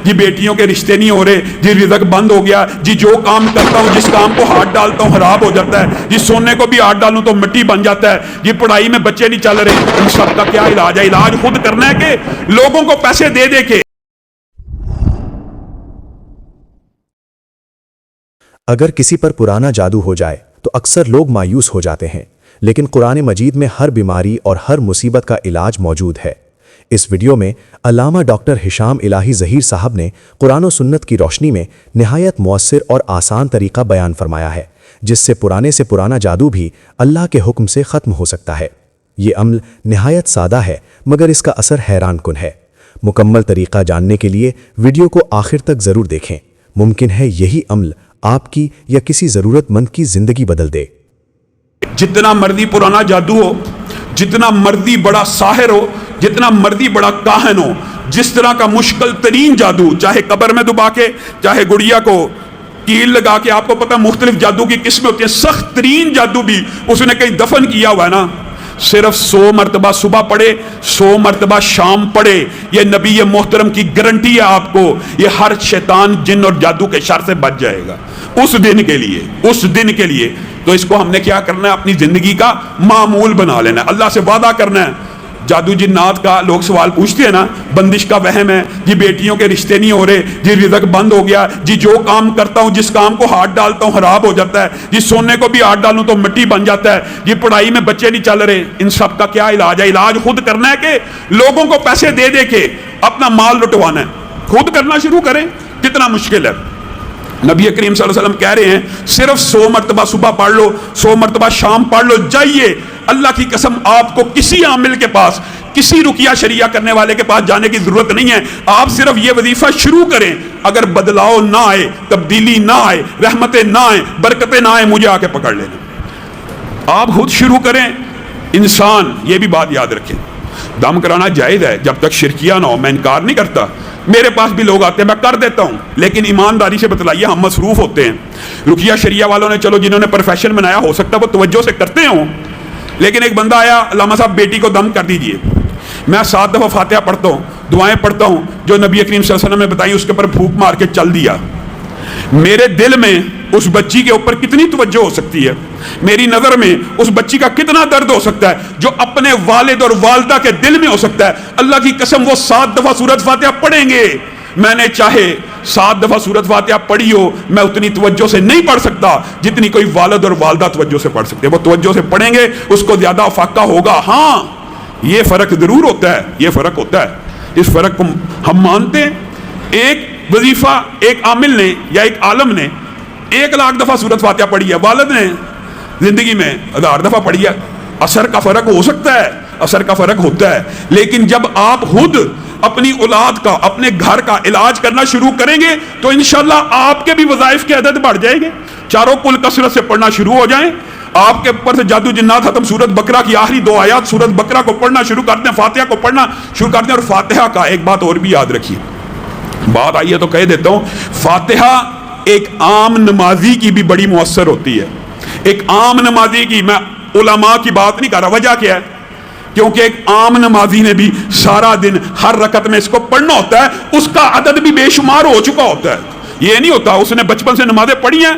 جی بیٹیوں کے رشتے نہیں ہو رہے، جی رزق بند ہو گیا، جی جو کام کرتا ہوں جس کام کو ہاتھ ڈالتا ہوں خراب ہو جاتا ہے، جی سونے کو بھی ہاتھ ڈالوں تو مٹی بن جاتا ہے، جی پڑھائی میں بچے نہیں چل رہے، ان سب کا کیا علاج ہے؟ علاج خود کرنا ہے کہ لوگوں کو پیسے دے دے کے؟ اگر کسی پر پرانا جادو ہو جائے تو اکثر لوگ مایوس ہو جاتے ہیں، لیکن قرآن مجید میں ہر بیماری اور ہر مصیبت کا علاج موجود ہے۔ اس ویڈیو میں علامہ ڈاکٹر ہشام الہی ظہیر صاحب نے قرآن و سنت کی روشنی میں نہایت مؤثر اور آسان طریقہ بیان فرمایا ہے، جس سے پرانا جادو بھی اللہ کے حکم سے ختم ہو سکتا ہے۔ یہ عمل نہایت سادہ ہے مگر اس کا اثر حیران کن ہے۔ مکمل طریقہ جاننے کے لیے ویڈیو کو آخر تک ضرور دیکھیں، ممکن ہے یہی عمل آپ کی یا کسی ضرورت مند کی زندگی بدل دے۔ جتنا مرضی پرانا جادو ہو، جتنا مرضی بڑا ساحر ہو، جتنا مرضی بڑا کاہن ہو، جس طرح کا مشکل ترین جادو، چاہے قبر میں دبا کے، چاہے گڑیا کو کیل لگا کے، آپ کو پتہ مختلف جادو کی قسمیں ہوتی ہیں، سخت ترین جادو بھی اس نے کہیں دفن کیا ہوا ہے نا، صرف 100 مرتبہ صبح پڑھے، 100 مرتبہ شام پڑھے، یہ نبی محترم کی گارنٹی ہے آپ کو، یہ ہر شیطان جن اور جادو کے شر سے بچ جائے گا اس دن کے لیے۔ تو اس کو ہم نے کیا کرنا ہے؟ اپنی زندگی کا معمول بنا لینا ہے، اللہ سے وعدہ کرنا ہے۔ جادو جنات کا لوگ سوال پوچھتے ہیں نا، بندش کا وہم ہے، جی بیٹیوں کے رشتے نہیں ہو رہے، جی رزق بند ہو گیا، جی جو کام کرتا ہوں جس کام کو ہاتھ ڈالتا ہوں خراب ہو جاتا ہے، جی سونے کو بھی ہاتھ ڈالوں تو مٹی بن جاتا ہے، جی پڑھائی میں بچے نہیں چل رہے، ان سب کا کیا علاج ہے؟ علاج خود کرنا ہے کہ لوگوں کو پیسے دے دے کے اپنا مال لٹوانا ہے؟ خود کرنا شروع کریں، کتنا مشکل ہے۔ نبی کریم صلی اللہ علیہ وسلم کہہ رہے ہیں صرف 100 مرتبہ صبح پڑھ لو، 100 مرتبہ شام پڑھ لو، جائیے اللہ کی قسم آپ کو کسی عامل کے پاس، کسی رقیہ شریعہ کرنے والے کے پاس جانے کی ضرورت نہیں ہے۔ آپ صرف یہ وظیفہ شروع کریں، اگر بدلاؤ نہ آئے، تبدیلی نہ آئے، رحمتیں نہ آئیں، برکتیں نہ آئیں، مجھے آ کے پکڑ لینا۔ آپ خود شروع کریں۔ انسان یہ بھی بات یاد رکھیں، دم کرانا جائز ہے جب تک شرکیہ نہ ہو، میں انکار نہیں کرتا، میرے پاس بھی لوگ آتے ہیں میں کر دیتا ہوں، لیکن ایمانداری سے بتلائیے ہم مصروف ہوتے ہیں۔ رقیہ شریعہ والوں نے چلو جنہوں نے پروفیشن بنایا ہو سکتا ہے وہ توجہ سے کرتے ہوں، لیکن ایک بندہ آیا، علامہ صاحب بیٹی کو دم کر دیجئے، میں 7 دفعہ فاتحہ پڑھتا ہوں، دعائیں پڑھتا ہوں جو نبی کریم صلی اللہ علیہ وسلم نے بتائی، اس کے اوپر پھونک مار کے چل دیا۔ میرے دل میں اس بچی کے اوپر کتنی توجہ ہو سکتی ہے، میری نظر میں اس بچی کا کتنا درد ہو سکتا ہے جو اپنے والد اور والدہ کے دل میں ہو سکتا ہے۔ اللہ کی قسم وہ 7 دفعہ سورۃ فاتحہ پڑھیں گے، میں نے چاہے 7 دفعہ سورۃ فاتحہ پڑھی ہو، میں اتنی توجہ سے نہیں پڑھ سکتا جتنی کوئی والد اور والدہ توجہ سے پڑھ سکتے ہیں۔ وہ توجہ سے پڑھیں گے، اس کو زیادہ افاقہ ہوگا۔ ہاں یہ فرق ضرور ہوتا ہے، یہ فرق ہوتا ہے، اس فرق کو ہم مانتے ہیں۔ ایک وظیفہ ایک عامل نے یا ایک عالم نے 1,00,000 دفعہ سورۃ فاتحہ پڑھی ہے، والد نے زندگی میں 1000 دفعہ پڑھی ہے، اثر کا فرق ہو سکتا ہے، اثر کا فرق ہوتا ہے، لیکن جب آپ خود اپنی اولاد کا، اپنے گھر کا علاج کرنا شروع کریں گے تو انشاءاللہ آپ کے بھی وظائف کے عدد بڑھ جائیں گے، چاروں کل کثرت سے پڑھنا شروع ہو جائیں، آپ کے اوپر سے جادو جنات ختم۔ سورۃ بقرہ کی آخری 2 آیات سورۃ بقرہ کو پڑھنا شروع کرتے ہیں، فاتحہ کو پڑھنا شروع کرتے ہیں۔ اور فاتحہ کا ایک بات اور بھی یاد رکھیے، بات آئی ہے تو کہہ دیتا ہوں، فاتحہ ایک عام نمازی کی بھی بڑی مؤثر ہوتی ہے۔ ایک عام نمازی کی، میں علماء کی بات نہیں کر رہا، وجہ کیا ہے؟ کیونکہ ایک عام نمازی نے بھی سارا دن ہر رکعت میں اس کو پڑھنا ہوتا ہے، اس کا عدد بھی بے شمار ہو چکا ہوتا ہے۔ یہ نہیں ہوتا اس نے بچپن سے نمازیں پڑھی ہیں،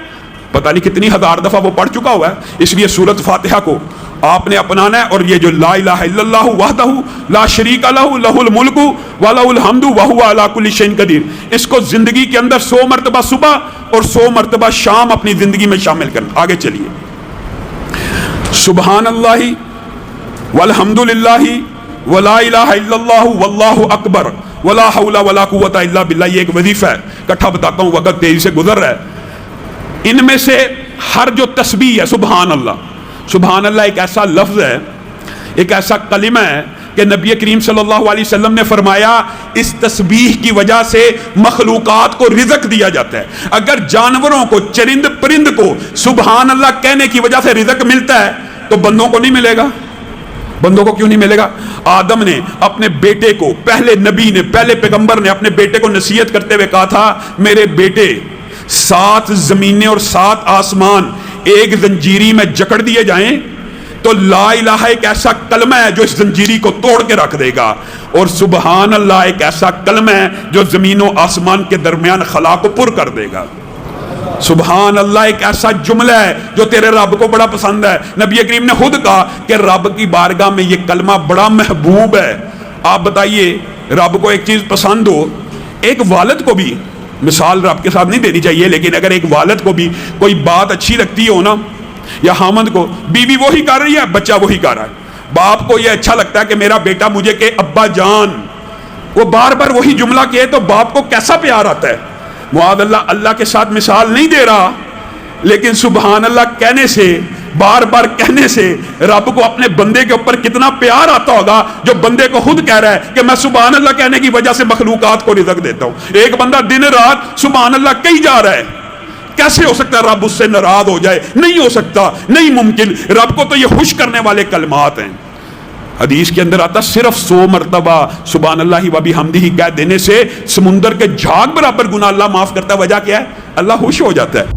پتہ نہیں کتنی 1000 دفعہ وہ پڑھ چکا ہوا ہے۔ اس لیے سورۃ فاتحہ کو آپ نے اپنانا ہے، اور یہ جو لا الہ الا اللہ وحدہ لا شریک لہ لہ الملک ولہ الحمد وہو علی کل شیء قدیر، اس کو زندگی کے اندر 100 مرتبہ صبح اور 100 مرتبہ شام اپنی زندگی میں شامل کرنا۔ آگے چلیے، سبحان اللہ والحمد للہ ولا الہ الا اللہ واللہ اکبر ولا حول ولا قوت الا باللہ۔ یہ ایک وظیفہ ہے، کٹھا بتاتا ہوں، وقت تیزی سے گزر رہا ہے۔ ان میں سے ہر جو تسبیح ہے، سبحان اللہ ایک ایسا لفظ ہے، ایک ایسا کلمہ ہے کہ نبی کریم صلی اللہ علیہ وسلم نے فرمایا اس تسبیح کی وجہ سے مخلوقات کو رزق دیا جاتا ہے۔ اگر جانوروں کو، چرند پرند کو سبحان اللہ کہنے کی وجہ سے رزق ملتا ہے تو بندوں کو نہیں ملے گا؟ بندوں کو کیوں نہیں ملے گا؟ آدم نے اپنے بیٹے کو، پہلے نبی نے، پہلے پیغمبر نے اپنے بیٹے کو نصیحت کرتے ہوئے کہا تھا، میرے بیٹے 7 زمینیں اور 7 آسمان ایک زنجیری میں جکڑ دیے جائیں، تو لا الہ ایک ایسا کلمہ ہے جو اس زنجیری کو توڑ کے رکھ دے گا، اور سبحان اللہ ایک ایسا کلمہ ہے جو زمین و آسمان کے درمیان خلا کو پر کر دے گا۔ سبحان اللہ ایک ایسا جملہ ہے جو تیرے رب کو بڑا پسند ہے۔ نبی کریم نے خود کہا کہ رب کی بارگاہ میں یہ کلمہ بڑا محبوب ہے۔ آپ بتائیے رب کو ایک چیز پسند ہو، ایک والد کو بھی، مثال رب کے ساتھ نہیں دینی چاہیے، لیکن اگر ایک والد کو بھی کوئی بات اچھی لگتی ہو نا، یا حامد کو، بیوی وہی کر رہی ہے، بچہ وہی کر رہا ہے، باپ کو یہ اچھا لگتا ہے کہ میرا بیٹا مجھے کہ ابا جان، وہ بار بار وہی جملہ کہے تو باپ کو کیسا پیار آتا ہے۔ معاذ اللہ، اللہ کے ساتھ مثال نہیں دے رہا، لیکن سبحان اللہ کہنے سے، بار بار کہنے سے رب کو اپنے بندے کے اوپر کتنا پیار آتا ہوگا، جو بندے کو خود کہہ رہا ہے کہ میں سبحان اللہ کہنے کی وجہ سے مخلوقات کو رزق دیتا ہوں۔ ایک بندہ دن رات سبحان اللہ کہی جا رہا ہے، کیسے ہو سکتا ہے رب اس سے ناراض ہو جائے؟ نہیں ہو سکتا، نہیں ممکن۔ رب کو تو یہ خوش کرنے والے کلمات ہیں۔ حدیث کے اندر آتا صرف 100 مرتبہ سبحان اللہ و بحمدہ کہہ دینے سے سمندر کے جھاگ برابر گناہ اللہ معاف کرتا ہے۔ وجہ کیا ہے؟ اللہ خوش ہو جاتا ہے۔